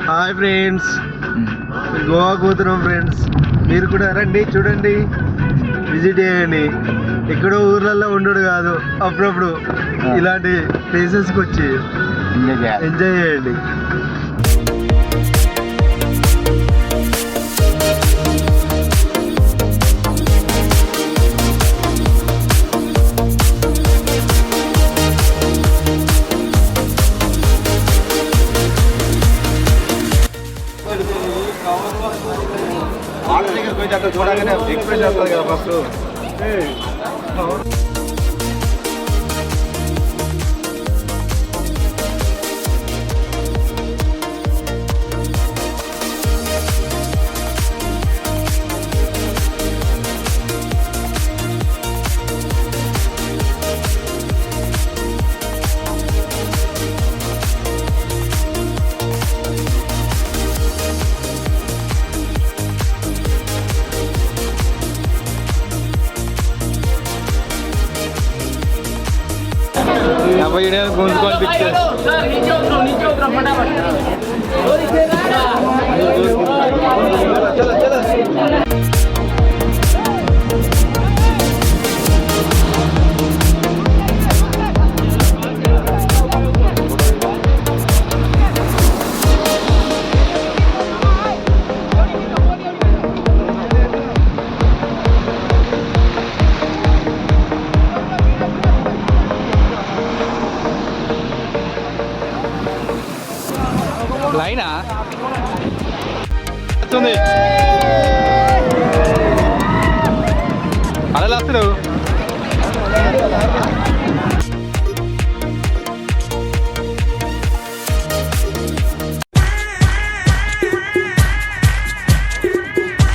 Hi friends, Goa పోతున్నాం friends. మీరు కూడా రండి, చూడండి, విజిట్ చేయండి. ఎక్కడో ఊర్లలో ఉండడు కాదు, అప్పుడప్పుడు ఇలాంటి ప్లేసెస్కి వచ్చి ఎంజాయ్ చేయండి. చూడగానే ఎక్స్ప్రెస్ చేస్తారు కదా ఫస్ట్. గుంజుకొని పిక్చర్ లైనా వస్తుంది. అలా వస్తాడు.